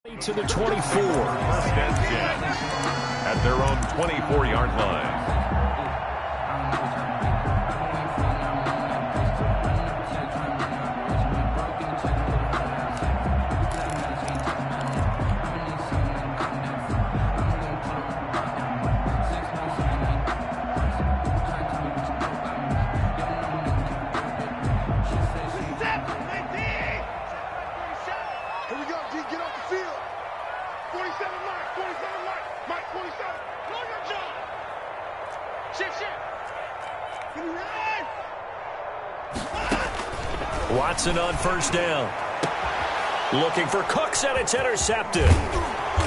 To the 24. First and 10 at their own 24-yard line. Watson on first down. Looking for Cooks, and it's intercepted.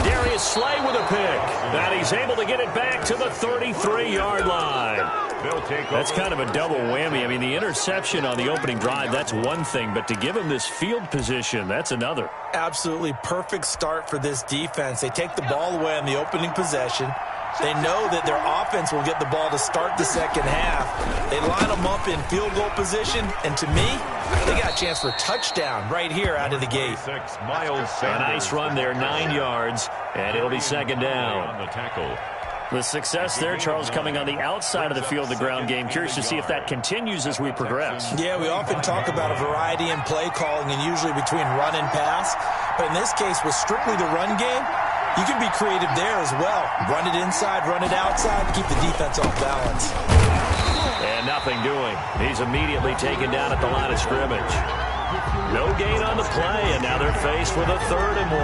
Darius Slay with a pick. And he's able to get it back to the 33-yard line. That's kind of a double whammy. I mean, the interception on the opening drive, that's one thing. But to give him this field position, that's another. Absolutely perfect start for this defense. They take the ball away on the opening possession. They know that their offense will get the ball to start the second half. They line them up in field goal position, and to me, they got a chance for a touchdown right here out of the gate. A nice run there, 9 yards, and it'll be second down. The success there, Charles, coming on the outside of the field, the ground game. Curious to see if that continues as we progress. Yeah, we often talk about a variety in play calling and usually between run and pass. But in this case, with strictly the run game, you can be creative there as well. Run it inside, run it outside to keep the defense off balance. And nothing doing. He's immediately taken down at the line of scrimmage. No gain on the play, and now they're faced with a 3rd and 1.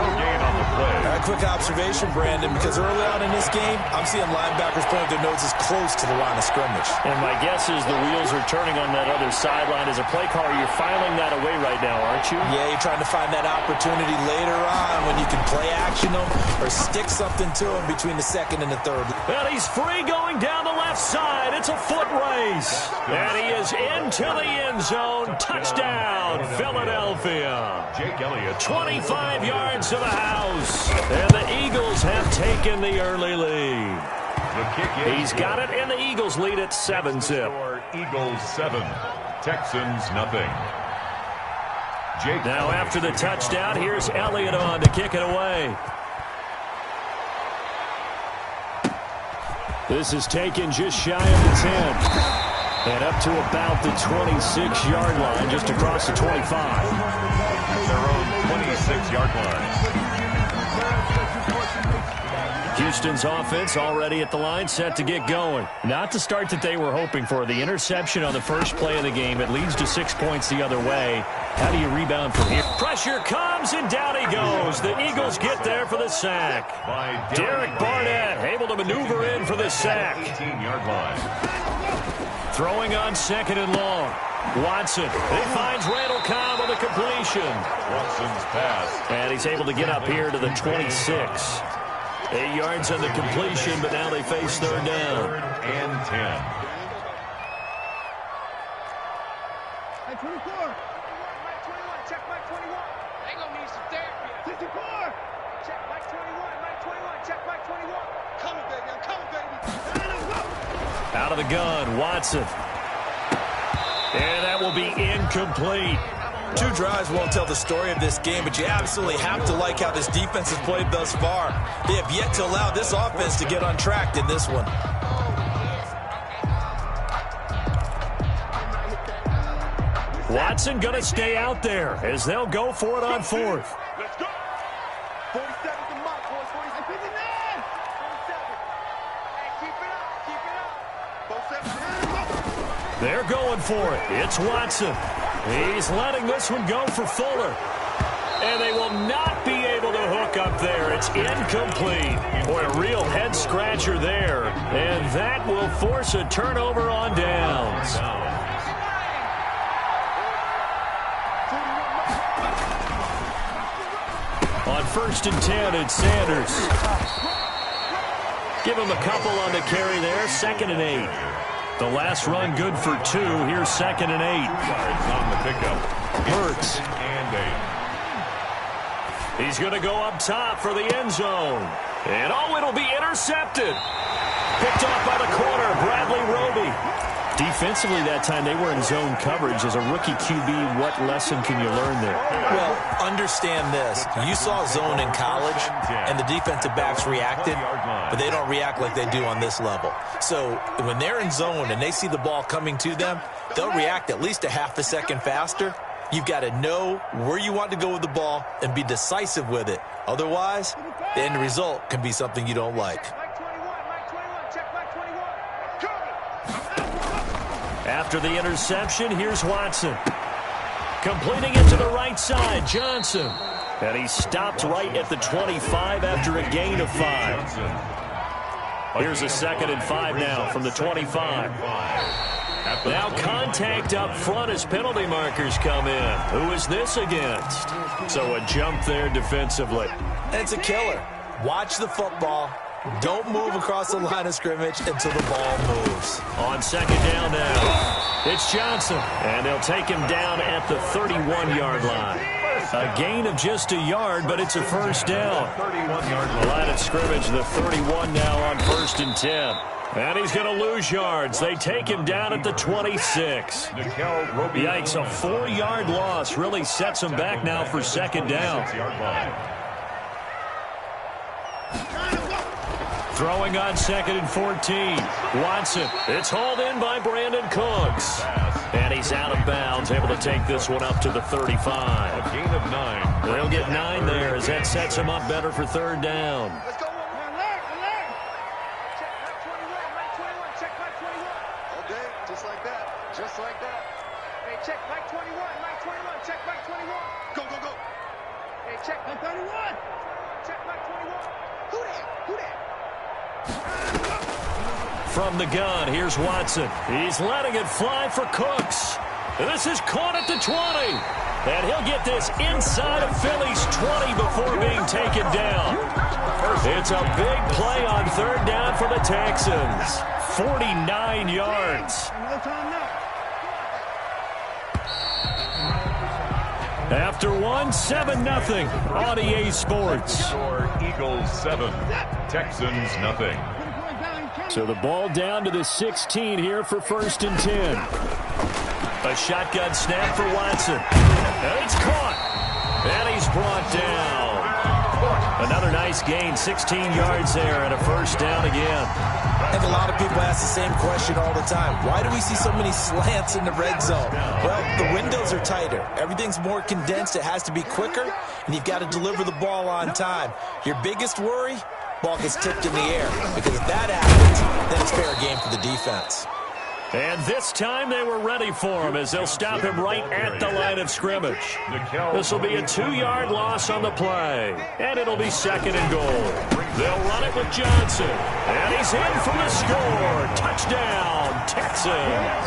No gain on the play. A quick observation, Brandon, because early on in this game, I'm seeing linebackers putting their noses close to the line of scrimmage. And my guess is the wheels are turning on that other sideline. As a play caller, you're filing that away right now, aren't you? Yeah, you're trying to find that opportunity later on when you can play action them or stick something to them between the 2nd and the 3rd. And he's free going down the left side. It's a foot race. And he is into the end zone. Touchdown, Philadelphia. Jake Elliott. 25 yards to the house. And the Eagles have taken the early lead. He's got it, and the Eagles lead at 7-zip. Eagles 7, Texans nothing. Now after the touchdown, here's Elliott on to kick it away. This is taken just shy of the 10. And up to about the 26-yard line, just across the 25. Their own 26-yard line. Houston's offense already at the line, set to get going. Not the start that they were hoping for. The interception on the first play of the game. It leads to 6 points the other way. How do you rebound from here? Pressure comes, and down he goes. The Eagles get there for the sack. Derek Barnett able to maneuver in for the sack. 18-yard line. Throwing on 2nd and long. Watson. He finds Randall Cobb on the completion. Watson's pass. And he's able to get up here to the 26. 8 yards on the completion, but now they face 3rd down. 3rd and 10. Hey, 24. Mike 21. Check Mike 21. They gonna need some therapy. 54. Check Mike 21. Mike 21. Check Mike 21. Coming, baby. I'm coming, baby. Out of the gun, Watson. And that will be incomplete. 2 drives won't tell the story of this game, but you absolutely have to like how this defense has played thus far. They have yet to allow this offense to get untracked in this one. Watson going to stay out there as they'll go for it on 4th. Let's go. 47 to Mike, boys. 47. 59. 47. Hey, keep it up. Keep it up. 47. They're going for it. It's Watson. He's letting this one go for Fuller. And they will not be able to hook up there. It's incomplete. Boy, a real head-scratcher there. And that will force a turnover on downs. On 1st and 10, it's Sanders. Give him a couple on the carry there. 2nd and 8. The last run good for 2. Here's 2nd and 8. Yards on the pickup. Hurts. And 8. He's going to go up top for the end zone. And it'll be intercepted. Picked off by the corner, Bradley Roby. Defensively that time, they were in zone coverage. As a rookie QB, what lesson can you learn there? Well, understand this. You saw zone in college, and the defensive backs reacted, but they don't react like they do on this level. So when they're in zone and they see the ball coming to them, they'll react at least a half a second faster. You've got to know where you want to go with the ball and be decisive with it. Otherwise, the end result can be something you don't like. After the interception, here's Watson. Completing it to the right side, Johnson. And he stopped right at the 25 after a gain of 5. Here's a 2nd and 5 now from the 25. Now contact up front as penalty markers come in. Who is this against? So a jump there defensively. And it's a killer. Watch the football. Don't move across the line of scrimmage until the ball moves. On 2nd down now, it's Johnson. And they'll take him down at the 31-yard line. A gain of just a yard, but it's a 1st down. 31-yard line of scrimmage, the 31 now on 1st and 10. And he's going to lose yards. They take him down at the 26. Yikes, a 4-yard loss really sets him back now for 2nd down. Throwing on 2nd and 14. Watson. It's hauled in by Brandon Cooks. And he's out of bounds, able to take this one up to the 35. A gain of 9. They'll get 9 there as that sets him up better for 3rd down. Let's go. Check back 21. Okay, just like that. Just like that. Hey, check back 21. Mike 21. Check back 21. Go, go, go. Hey, check back 31. Check back 21. Who that? Who that? From the gun, here's Watson. He's letting it fly for Cooks. This is caught at the 20. And he'll get this inside of Philly's 20 before being taken down. It's a big play on 3rd down for the Texans. 49 yards. After 7-0 on EA Sports. Score Eagles 7, Texans nothing. So the ball down to the 16 here for 1st and 10. A shotgun snap for Watson. And it's caught. And he's brought down. Another nice gain, 16 yards there and a 1st down again. I think a lot of people ask the same question all the time. Why do we see so many slants in the red zone? Well, the windows are tighter. Everything's more condensed. It has to be quicker, and you've got to deliver the ball on time. Your biggest worry? Ball gets tipped in the air. Because if that happens, then it's fair game for the defense. And this time they were ready for him as they'll stop him right at the line of scrimmage. This will be a 2-yard loss on the play. And it'll be 2nd and goal. They'll run it with Johnson. And he's in for the score. Touchdown, Texans.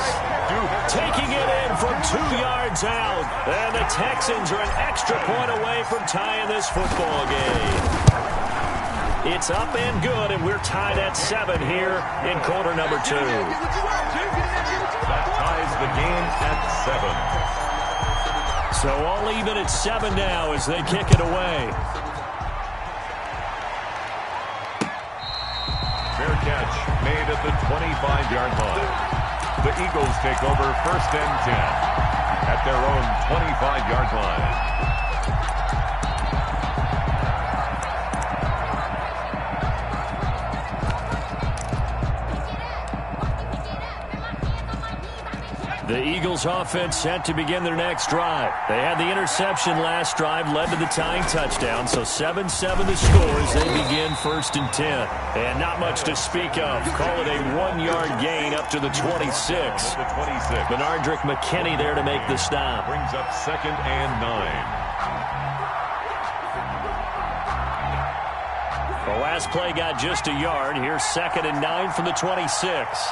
Taking it in from 2 yards out. And the Texans are an extra point away from tying this football game. It's up and good, and we're tied at 7 here in quarter number 2. That ties the game at 7. So all even at 7 now as they kick it away. Fair catch made at the 25-yard line. The Eagles take over 1st and 10 at their own 25-yard line. The Eagles offense set to begin their next drive. They had the interception last drive, led to the tying touchdown, so 7-7 the score as they begin 1st and 10. And not much to speak of. Call it a 1-yard gain up to the 26. Benardrick McKinney there to make the stop. Brings up 2nd and 9. The last play got just a yard. Here's 2nd and 9 from the 26.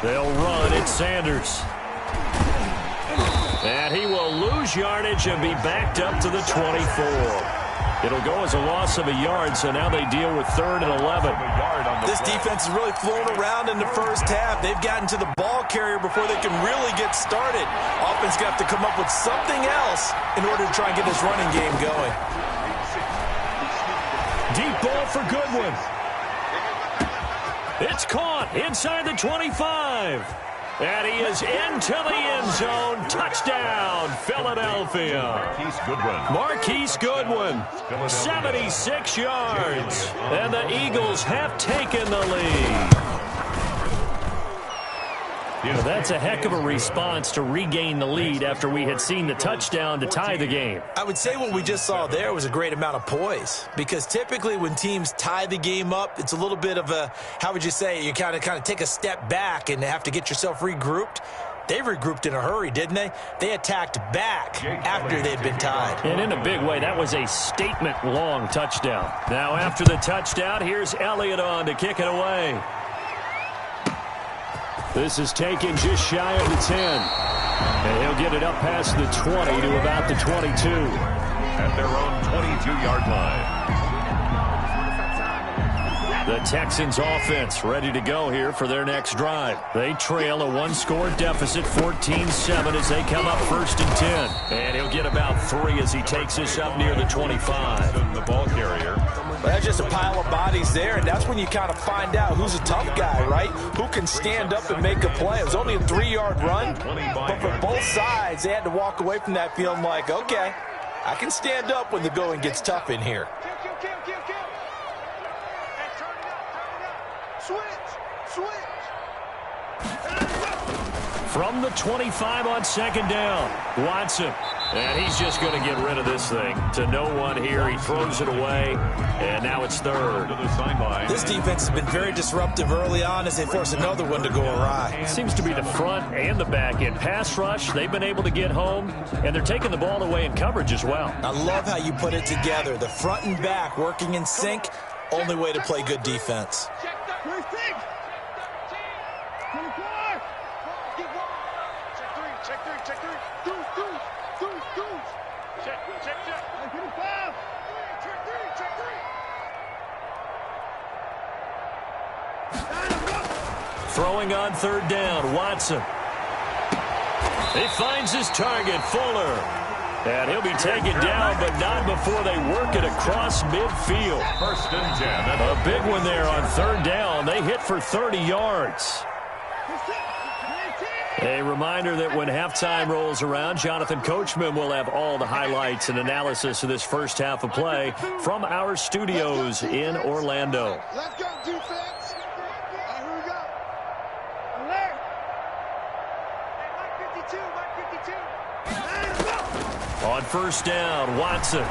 They'll run. It's Sanders. And he will lose yardage and be backed up to the 24. It'll go as a loss of a yard, so now they deal with 3rd and 11. This defense has really flown around in the first half. They've gotten to the ball carrier before they can really get started. Offense got to come up with something else in order to try and get this running game going. Deep ball for Goodwin. It's caught inside the 25. And he is into the end zone. Touchdown, Philadelphia. Marquise Goodwin, 76 yards. And the Eagles have taken the lead. Well, that's a heck of a response to regain the lead after we had seen the touchdown to tie the game. I would say what we just saw there was a great amount of poise, because typically when teams tie the game up, it's a little bit of a, how would you say, you kind of take a step back and have to get yourself regrouped. They regrouped in a hurry, didn't they? They attacked back after they had been tied. And in a big way, that was a statement-long touchdown. Now after the touchdown, here's Elliott on to kick it away. This is taken just shy of the 10. And he'll get it up past the 20 to about the 22. At their own 22-yard line. The Texans offense ready to go here for their next drive. They trail a one-score deficit, 14-7, as they come up 1st and 10. And he'll get about 3 as he takes this up near the 25. The ball carrier. Well, that's just a pile of bodies there, and that's when you kind of find out who's a tough guy, right? Who can stand up and make a play. It was only a 3-yard run, but for both sides, they had to walk away from that feeling like, okay, I can stand up when the going gets tough in here. From the 25 on 2nd down, Watson. And he's just going to get rid of this thing to no one here. He throws it away, and now it's 3rd. This defense has been very disruptive early on as they force another one to go awry. Seems to be the front and the back end. Pass rush, they've been able to get home, and they're taking the ball away in coverage as well. I love how you put it together. The front and back working in sync, only way to play good defense. Throwing on 3rd down, Watson. He finds his target, Fuller. And he'll be taken down, but not before they work it across midfield. 1st and 10. A big one there on 3rd down. They hit for 30 yards. A reminder that when halftime rolls around, Jonathan Coachman will have all the highlights and analysis of this first half of play from our studios in Orlando. Let's go, defense. Here we go. Alert. Hey, 52. On 1st down, Watson.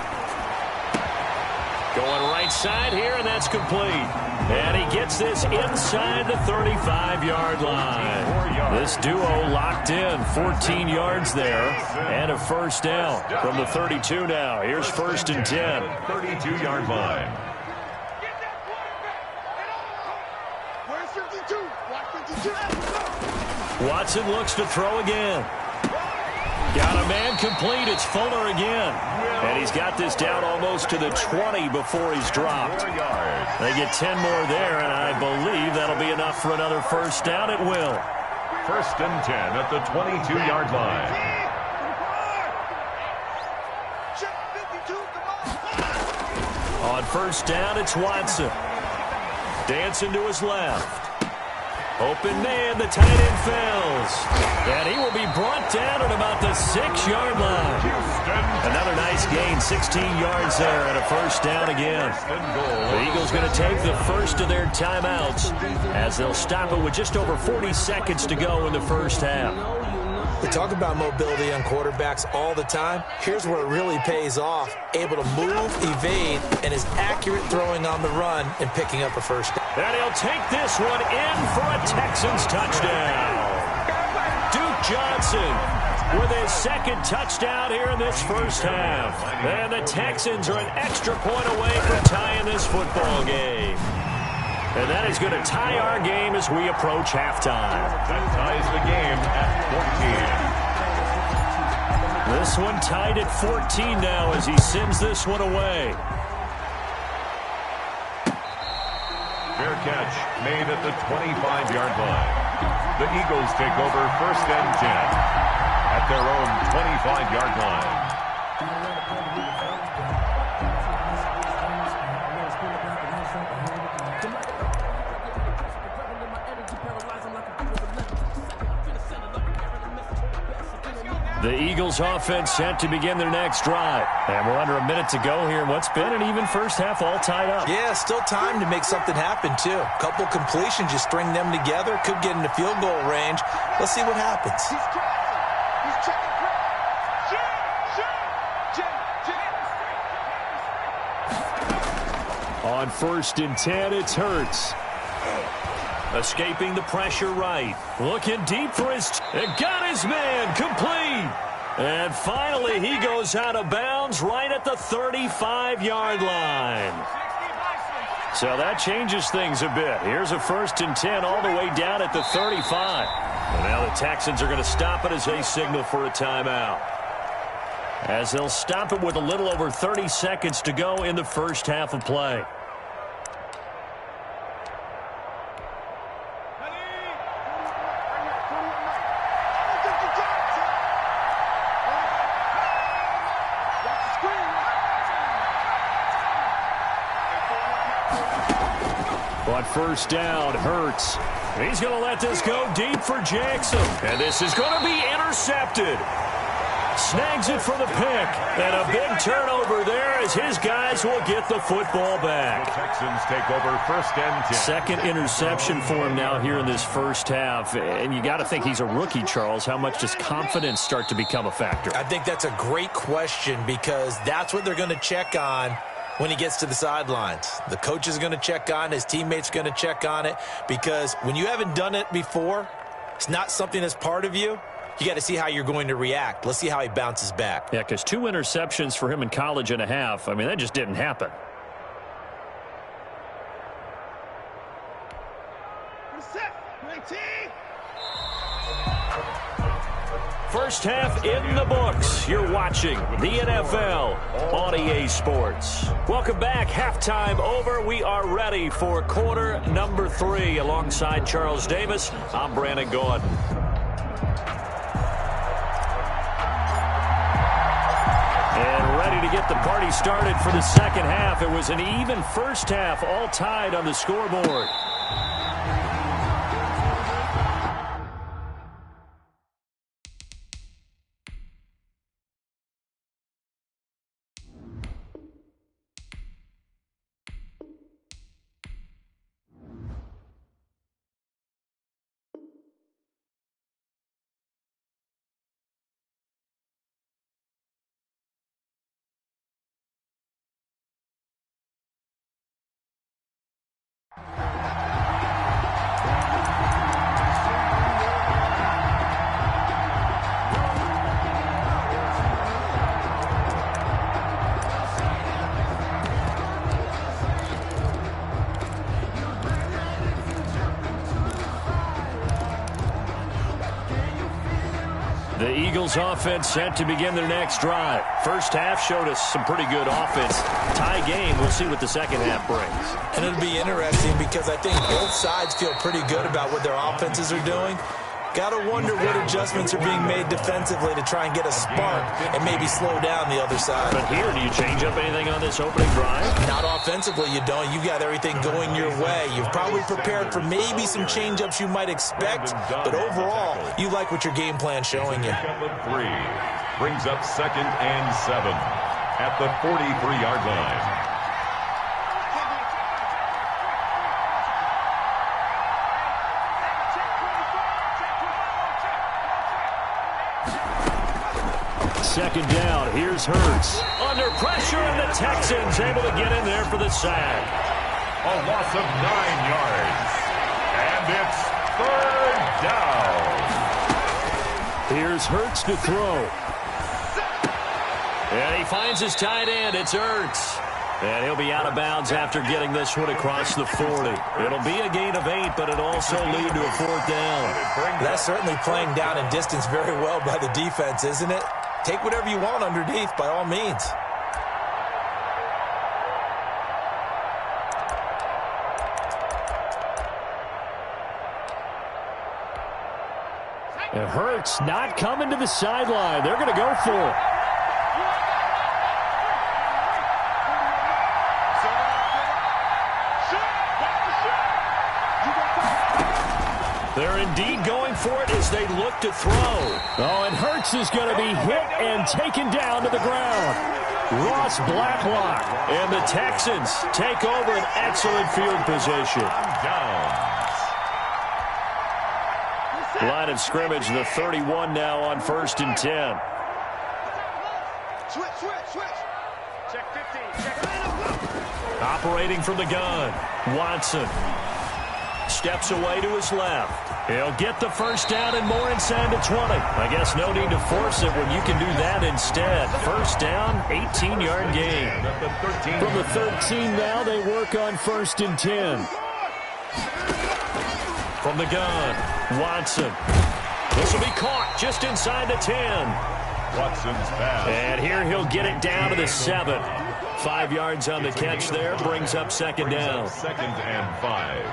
Going right side here, and that's complete. And he gets this inside the 35-yard line. This duo locked in, 14 yards there, and a 1st down from the 32 now. Here's 1st and 10. 32-yard line. Where's 52? Watch 52. Watson looks to throw again. Got a man complete. It's Fuller again. And he's got this down almost to the 20 before he's dropped. They get 10 more there, and I believe that'll be enough for another 1st down. It will. 1st and 10 at the 22-yard line. On 1st down, it's Watson. Dancing to his left. Open man, the tight end fails. And he will be brought down at about the 6-yard line. Another nice gain, 16 yards there, and a 1st down again. The Eagles going to take the first of their timeouts as they'll stop it with just over 40 seconds to go in the first half. We talk about mobility on quarterbacks all the time. Here's where it really pays off. Able to move, evade, and is accurate throwing on the run and picking up a 1st down. And he'll take this one in for a Texans touchdown. Duke Johnson with his 2nd touchdown here in this first half. And the Texans are an extra point away from tying this football game. And that is going to tie our game as we approach halftime. That ties the game at 14. This one tied at 14 now as he sends this one away. Fair catch made at the 25-yard line. The Eagles take over 1st and 10 at their own 25-yard line. The Eagles offense set to begin their next drive. And we're under a minute to go here in what's been an even first half, all tied up. Yeah, still time to make something happen, too. A couple completions, you string them together, could get into field goal range. Let's see what happens. He's checking. On 1st and 10, it's Hurts. Escaping the pressure right. Looking deep for his... It got his man complete. And finally, he goes out of bounds right at the 35-yard line. So that changes things a bit. Here's a 1st and 10 all the way down at the 35. And now the Texans are going to stop it as they signal for a timeout. As they'll stop it with a little over 30 seconds to go in the first half of play. On 1st down, Hurts. He's going to let this go deep for Jackson. And this is going to be intercepted. Snags it for the pick. And a big turnover there as his guys will get the football back. The Texans take over 1st and 10. Second interception for him now here in this first half. And you got to think he's a rookie, Charles. How much does confidence start to become a factor? I think that's a great question because that's what they're going to check on when he gets to the sidelines. The coach is going to check on it. His teammates are going to check on it because when you haven't done it before, it's not something that's part of you. You got to see how you're going to react. Let's see how he bounces back. Yeah, because 2 interceptions for him in college and a half. I mean, that just didn't happen. First half in the books. You're watching the NFL on EA Sports. Welcome back. Halftime over. We are ready for quarter number 3. Alongside Charles Davis, I'm Brandon Gordon. And ready to get the party started for the second half. It was an even first half, all tied on the scoreboard. The Eagles offense set to begin their next drive. First half showed us some pretty good offense. Tie game. We'll see what the second half brings. And it'll be interesting because I think both sides feel pretty good about what their offenses are doing. Got to wonder what adjustments are being made defensively to try and get a spark and maybe slow down the other side. But here, do you change up anything on this opening drive? Not offensively, you don't. You got everything going your way. You've probably prepared for maybe some change-ups you might expect, but overall, you like what your game plan's showing you. 3 brings up 2nd and 7 at the 43-yard line. Second down, here's Hurts. Under pressure, and the Texans able to get in there for the sack. A loss of 9 yards. And it's 3rd down. Here's Hurts to throw. And he finds his tight end. It's Hurts. And he'll be out of bounds after getting this one across the 40. It'll be a gain of 8, but it'll also lead to a 4th down. That's certainly playing down in distance very well by the defense, isn't it? take whatever you want underneath by all means. It hurts not coming to the sideline. They're going to go for it. They're indeed going for it as they look to throw. Oh, and Hurts is going to be hit and taken down to the ground. Ross Blacklock. And the Texans take over an excellent field position. Line of scrimmage, the 31 now on 1st and 10. Switch. Check 15. Check. Operating from the gun, Watson. Steps away to his left. He'll get the first down and more inside the 20. I guess no need to force it when you can do that instead. First down, 18-yard gain. From the 13 now, they work on 1st and 10. From the gun, Watson. This will be caught just inside the 10. Watson's pass. And here he'll get it down to the 7. 5 yards on the catch there, brings up second down. 2nd and 5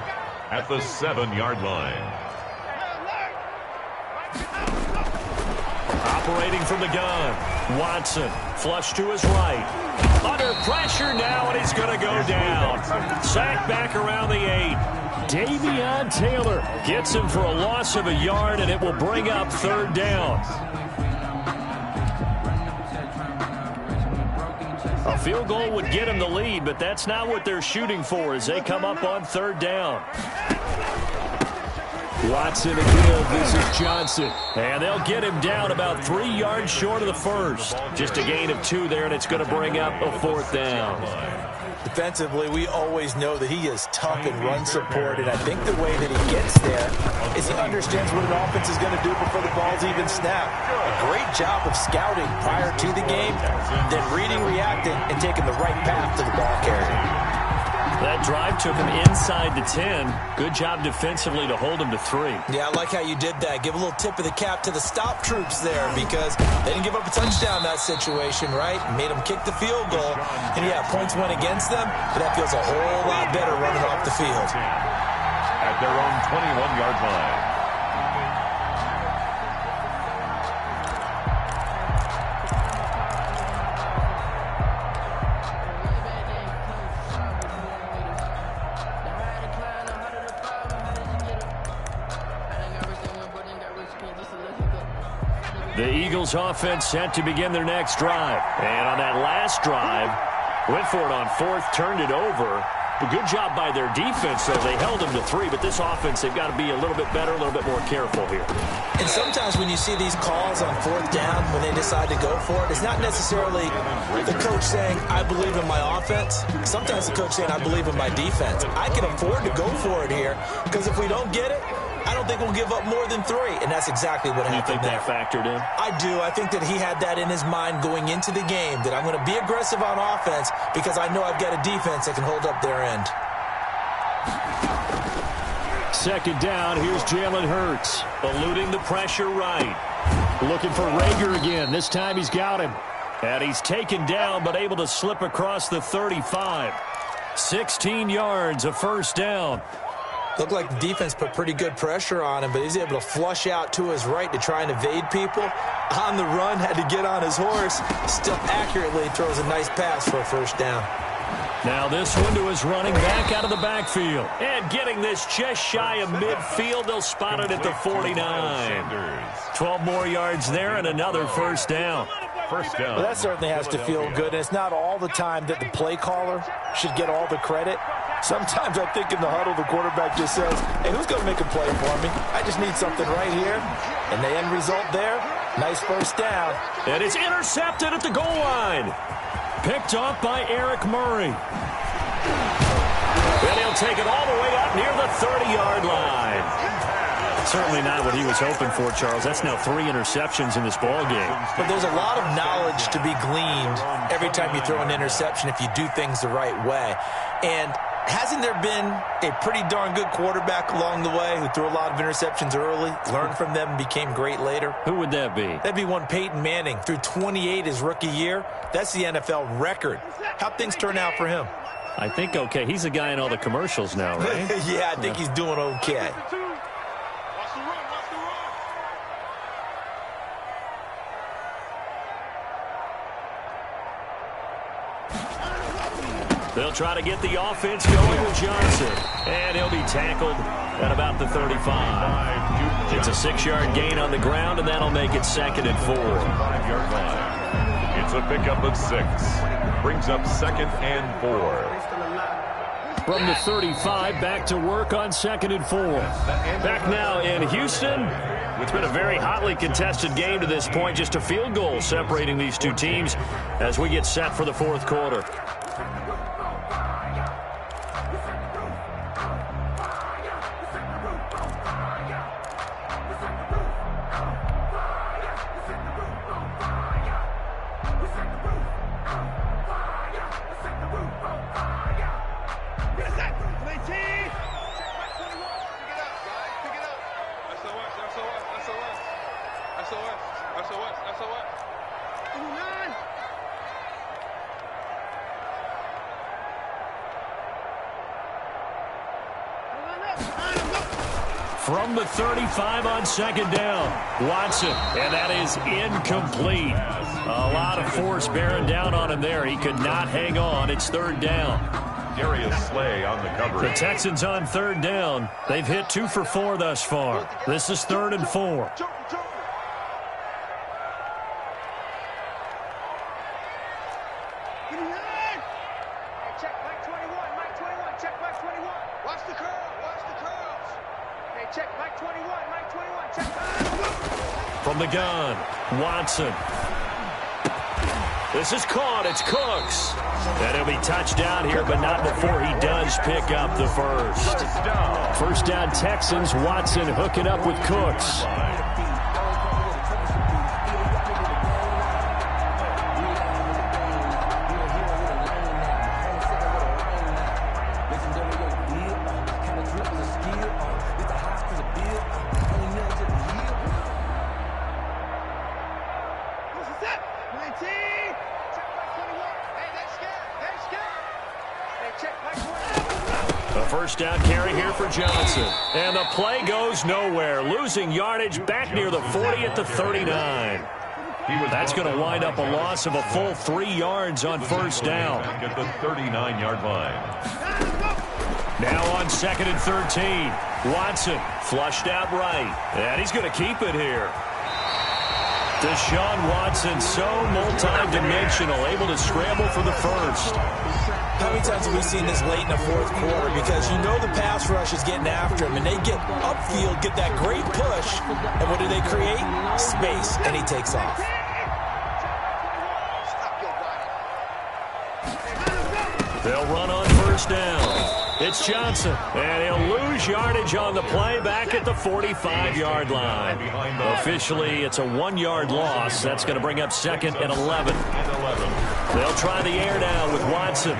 at the 7-yard line. Operating from the gun, Watson. Flush to his right. Under pressure now, and he's going to go down. Sacked back around the 8. Davion Taylor gets him for a loss of a yard, and it will bring up 3rd down. A field goal would get him the lead, but that's not what they're shooting for as they come up on 3rd down. Watson again, this is Johnson. And they'll get him down about 3 yards short of the first. Just a gain of 2 there, and it's going to bring up a 4th down. Defensively, we always know that he is tough in run support, and I think the way that he gets there is he understands what an offense is going to do before the ball's even snapped. A great job of scouting prior to the game, then reading, reacting, and taking the right path to the ball carrier. That drive took him inside the 10. Good job defensively to hold him to 3. Yeah, I like how you did that. Give a little tip of the cap to the stop troops there because they didn't give up a touchdown in that situation, right? Made them kick the field goal. And, yeah, points went against them, but that feels a whole lot better running off the field. At their own 21-yard line. The Eagles offense set to begin their next drive. And on that last drive, went for it on 4th, turned it over. A good job by their defense, though. They held them to 3, but this offense, they've got to be a little bit better, a little bit more careful here. And sometimes when you see these calls on 4th down, when they decide to go for it, it's not necessarily the coach saying, I believe in my offense. Sometimes the coach saying, I believe in my defense. I can afford to go for it here because if we don't get it, I don't think we'll give up more than 3, and that's exactly what happened there. You think that factored in? I do. I think that he had that in his mind going into the game, that I'm going to be aggressive on offense because I know I've got a defense that can hold up their end. 2nd down, here's Jalen Hurts, eluding the pressure right. Looking for Rager again. This time he's got him. And he's taken down, but able to slip across the 35. 16 yards, a 1st down. Looked like the defense put pretty good pressure on him, but he's able to flush out to his right to try and evade people. On the run, had to get on his horse. Still accurately throws a nice pass for a 1st down. Now this one to his running back out of the backfield. And getting this just shy of midfield, they'll spot it at the 49. 12 more yards there and another 1st down. First down. Well, that certainly has to feel good. And it's not all the time that the play caller should get all the credit. Sometimes I think in the huddle, the quarterback just says, hey, who's going to make a play for me? I just need something right here. And the end result there, nice 1st down. And it's intercepted at the goal line. Picked off by Eric Murray. And he'll take it all the way up near the 30-yard line. Certainly not what he was hoping for, Charles. That's now 3 interceptions in this ball game. But there's a lot of knowledge to be gleaned every time you throw an interception if you do things the right way. And Hasn't there been a pretty darn good quarterback along the way who threw a lot of interceptions early, learned from them, and became great later? Who would that be? That'd be one Peyton Manning. Threw 28 his rookie year. That's the NFL record. How'd things turn out for him? I think okay. He's a guy in all the commercials now, right? Yeah, I think he's doing okay. They'll try to get the offense going with Johnson. And he'll be tackled at about the 35. It's a 6-yard gain on the ground, and that'll make it 2nd and 4. 5-yard line. It's a pickup of 6. Brings up 2nd and 4. From the 35, back to work on 2nd and 4. Back now in Houston. It's been a very hotly contested game to this point. Just a field goal separating these two teams as we get set for the 4th quarter. From the 35 on 2nd down, Watson, and that is incomplete. A lot of force bearing down on him there. He could not hang on. It's 3rd down. Darius Slay on the coverage. The Texans on 3rd down. They've hit 2 for 4 thus far. This is 3rd and 4. From the gun, Watson. This is caught. It's Cooks. And he'll be touchdown here, but not before he does pick up the first. First down, Texans. Watson hooking up with Cooks. First down carry here for Johnson. And the play goes nowhere. Losing yardage back near the 40 at the 39. That's going to wind up a loss of a full 3 yards on first down. At the 39-yard line. Now on 2nd and 13. Watson flushed out right. And he's going to keep it here. Deshaun Watson, so multi-dimensional, able to scramble for the first. How many times have we seen this late in the 4th quarter? Because you know the pass rush is getting after him, and they get upfield, get that great push, and what do they create? Space, and he takes off. They'll run on first down. It's Johnson, and he'll lose yardage on the play back at the 45-yard line. Officially, it's a 1-yard loss. That's going to bring up 2nd and 11. They'll try the air now with Watson.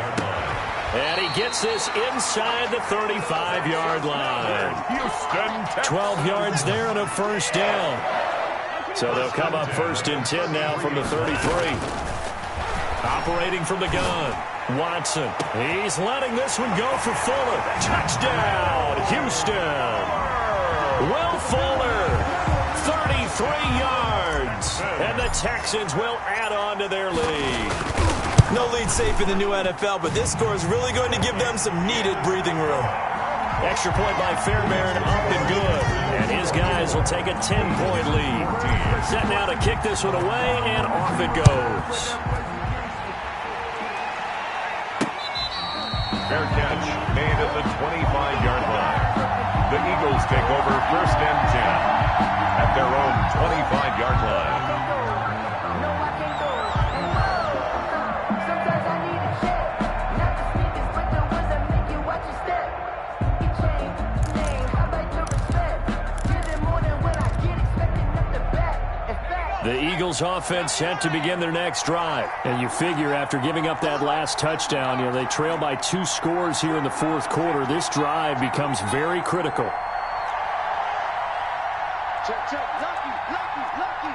And he gets this inside the 35-yard line. 12 yards there on a first down. So they'll come up 1st and 10 now from the 33. Operating from the gun. Watson, he's letting this one go for Fuller. Touchdown, Houston. Will Fuller, 33 yards. And the Texans will add on to their lead. No lead safe in the new NFL, but this score is really going to give them some needed breathing room. Extra point by Fairbairn, up and good. And his guys will take a 10-point lead. Set now to kick this one away, and off it goes. Fair catch made at the 25-yard line. The Eagles take over 1st and 10 at their own 25-yard line. The Eagles offense set to begin their next drive. And you figure after giving up that last touchdown, they trail by 2 scores here in the fourth quarter. This drive becomes very critical. Check. Lucky.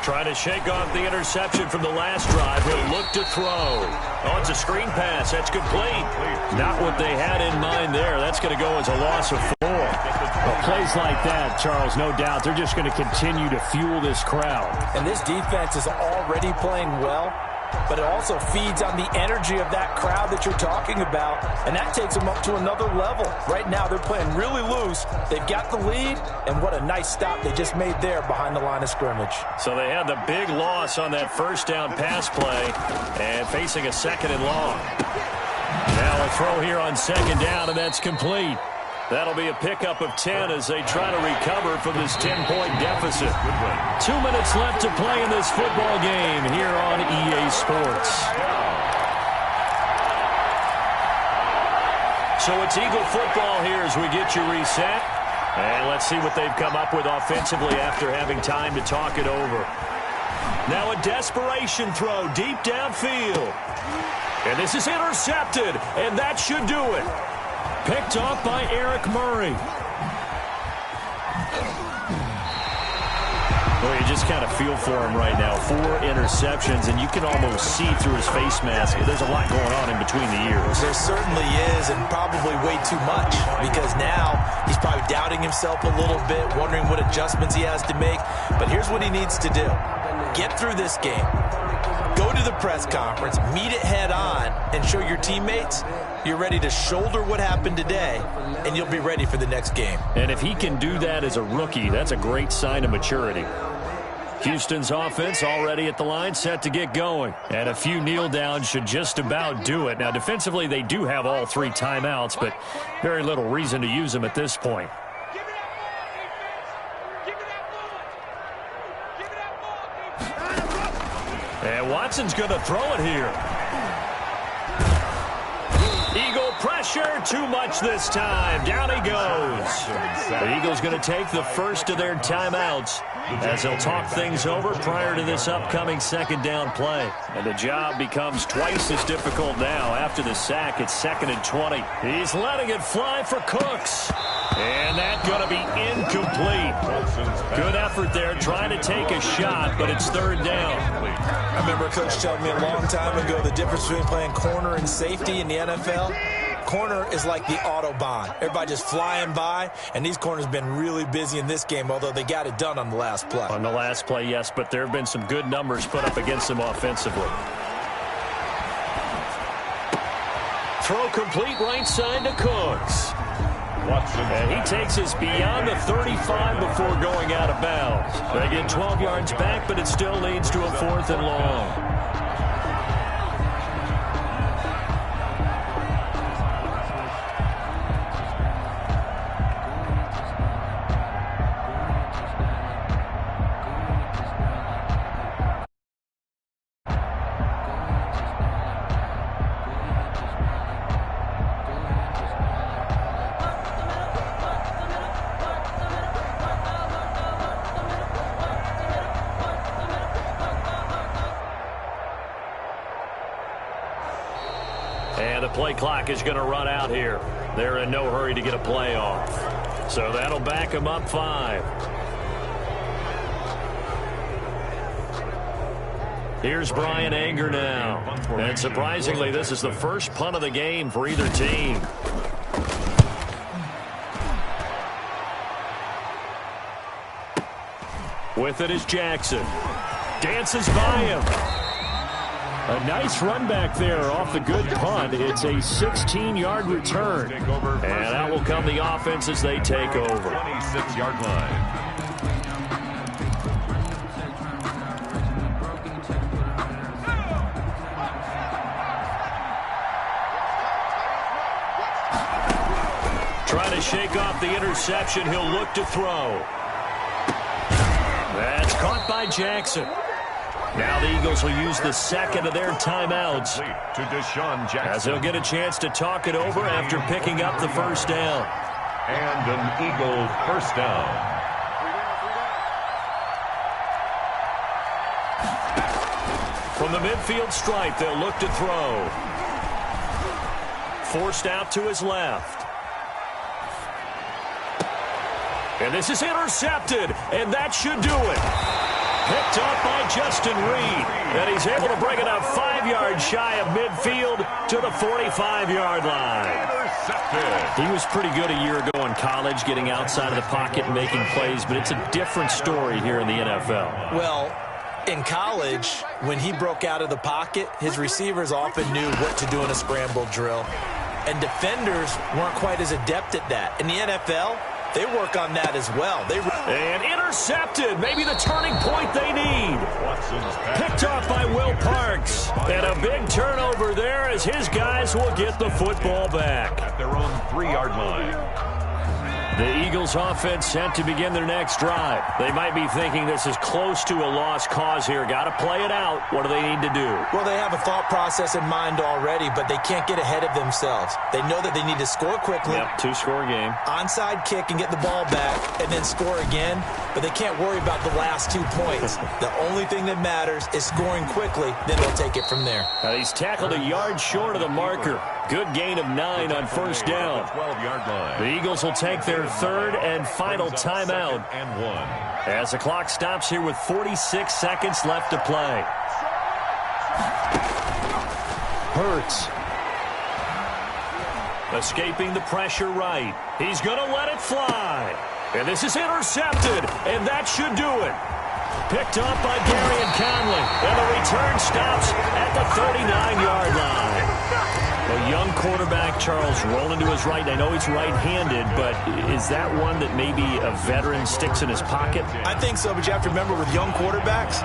Trying to shake off the interception from the last drive. He'll look to throw. Oh, it's a screen pass. That's complete. Not what they had in mind there. That's going to go as a loss of 4. Well, plays like that, Charles, no doubt, they're just going to continue to fuel this crowd. And this defense is already playing well, but it also feeds on the energy of that crowd that you're talking about, and that takes them up to another level. Right now, they're playing really loose. They've got the lead, and what a nice stop they just made there behind the line of scrimmage. So they had the big loss on that first down pass play and facing a 2nd and long. Now a throw here on 2nd down, and that's complete. That'll be a pickup of 10 as they try to recover from this 10-point deficit. 2 minutes left to play in this football game here on EA Sports. So it's Eagle football here as we get you reset. And let's see what they've come up with offensively after having time to talk it over. Now a desperation throw deep downfield. And this is intercepted, and that should do it. Picked off by Eric Murray. Well, you just kind of feel for him right now. 4 interceptions, and you can almost see through his face mask. There's a lot going on in between the ears. There certainly is, and probably way too much, because now he's probably doubting himself a little bit, wondering what adjustments he has to make. But here's what he needs to do. Get through this game. Go to the press conference, meet it head on, and show your teammates you're ready to shoulder what happened today, and you'll be ready for the next game. And if he can do that as a rookie, that's a great sign of maturity. Houston's offense already at the line, set to get going. And a few kneel downs should just about do it. Now, defensively, they do have all 3 timeouts, but very little reason to use them at this point. And Watson's going to throw it here. Eagle pressure, too much this time. Down he goes. The Eagles going to take the first of their timeouts as they'll talk things over prior to this upcoming 2nd down play. And the job becomes twice as difficult now. After the sack, it's 2nd and 20. He's letting it fly for Cooks. And that's going to be incomplete. Good effort there, trying to take a shot, but it's 3rd down. I remember Coach telling me a long time ago the difference between playing corner and safety in the NFL. Corner is like the Autobahn. Everybody just flying by, and these corners have been really busy in this game, although they got it done on the last play. On the last play, yes, but there have been some good numbers put up against them offensively. Throw complete right side to Cooks. And he takes us beyond the 35 before going out of bounds. They get 12 yards back, but it still leads to a 4th and long. And the play clock is going to run out here. They're in no hurry to get a play off. So that'll back them up 5. Here's Brian Anger now. And surprisingly, this is the first punt of the game for either team. With it is Jackson. Dances by him. A nice run back there off the good punt. It's a 16-yard return. And out will come the offense as they take over. 26-yard line. Trying to shake off the interception. He'll look to throw. That's caught by Jackson. Now the Eagles will use the 2nd of their timeouts To Deshaun Jackson. as they'll get a chance to talk it over after picking up the first down. And an Eagle first down. From the midfield stripe, they'll look to throw. Forced out to his left. And this is intercepted, and that should do it. Picked up by Justin Reed, and he's able to bring it up 5 yards shy of midfield to the 45-yard line. He was pretty good a year ago in college, getting outside of the pocket and making plays, but it's a different story here in the NFL. Well, in college, when he broke out of the pocket, his receivers often knew what to do in a scramble drill, and defenders weren't quite as adept at that. In the NFL, they work on that as well. And intercepted. Maybe the turning point they need. Picked off by Will Parks. And a big turnover there as his guys will get the football back. At their own 3-yard line. The Eagles offense set to begin their next drive. They might be thinking this is close to a lost cause here. Got to play it out. What do they need to do? Well, they have a thought process in mind already, but they can't get ahead of themselves. They know that they need to score quickly. Yep, 2-score game. Onside kick and get the ball back and then score again, but they can't worry about the last 2 points. The only thing that matters is scoring quickly, then they'll take it from there. He's tackled a yard short of the marker. Good gain of 9 on first down. 12-yard line. The Eagles will take their third and final timeout as the clock stops here with 46 seconds left to play. Hurts. Escaping the pressure right. He's going to let it fly. And this is intercepted, and that should do it. Picked up by Darian Conley, and the return stops at the 39-yard line. A young quarterback, Charles, rolling to his right. I know he's right-handed, but is that one that maybe a veteran sticks in his pocket? I think so, but you have to remember with young quarterbacks,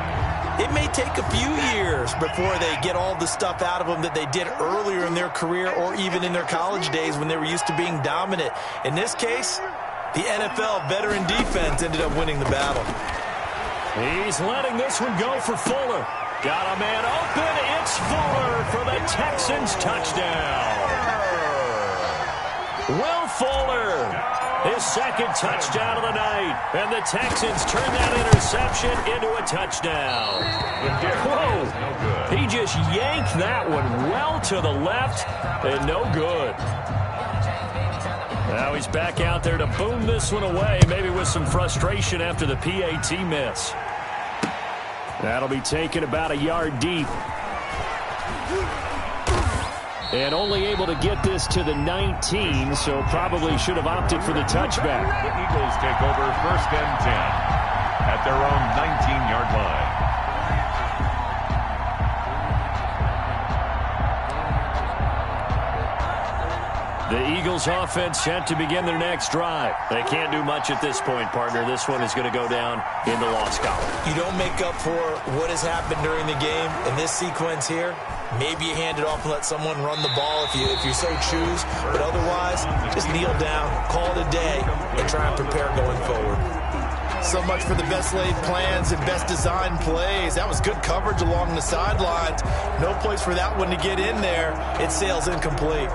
it may take a few years before they get all the stuff out of them that they did earlier in their career or even in their college days when they were used to being dominant. In this case, the NFL veteran defense ended up winning the battle. He's letting this one go for Fuller. Got a man open. It's Fuller for the Texans touchdown. Will Fuller, his second touchdown of the night. And the Texans turn that interception into a touchdown. Whoa. He just yanked that one well to the left and no good. Now he's back out there to boom this one away, maybe with some frustration after the PAT miss. That'll be taken about a yard deep. And only able to get this to the 19, so probably should have opted for the touchback. The Eagles take over first and 10 at their own 19-yard line. The Eagles offense set to begin their next drive. They can't do much at this point, partner. This one is going to go down in the loss column. You don't make up for what has happened during the game. In this sequence here, maybe you hand it off and let someone run the ball if you so choose. But otherwise, just kneel down, call it a day, and try and prepare going forward. So much for the best laid plans and best designed plays. That was good coverage along the sidelines. No place for that one to get in there. It sails incomplete.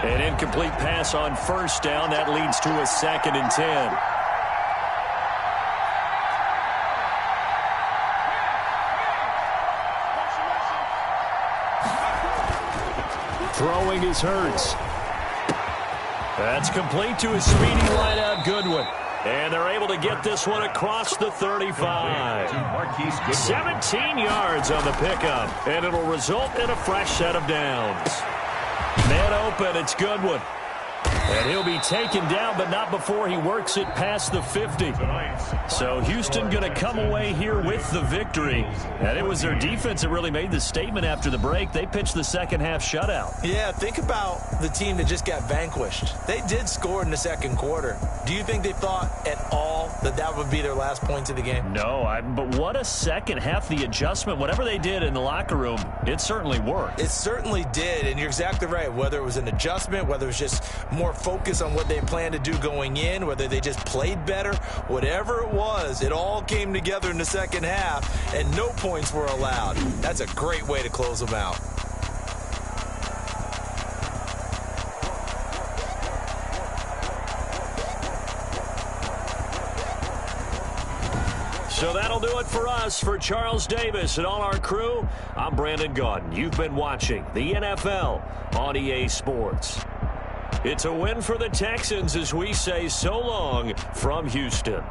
An incomplete pass on first down. That leads to a 2nd and 10. Throwing is Hurts. That's complete to his speedy wideout Goodwin. And they're able to get this one across the 35. 17 yards on the pickup. And it'll result in a fresh set of downs. Man open, it's Goodwin. And he'll be taken down, but not before he works it past the 50. So Houston going to come away here with the victory. And it was their defense that really made the statement after the break. They pitched the second half shutout. Yeah, think about the team that just got vanquished. They did score in the second quarter. Do you think they thought at all that that would be their last points of the game? No, but what a second half. The adjustment, whatever they did in the locker room, it certainly worked. It certainly did, and you're exactly right. Whether it was an adjustment, whether it was just more focus on what they planned to do going in, whether they just played better, whatever it was, it all came together in the second half, and no points were allowed. That's a great way to close them out. So that'll do it for us. For Charles Davis and all our crew, I'm Brandon Gaudin. You've been watching the NFL on EA Sports. It's a win for the Texans as we say so long from Houston.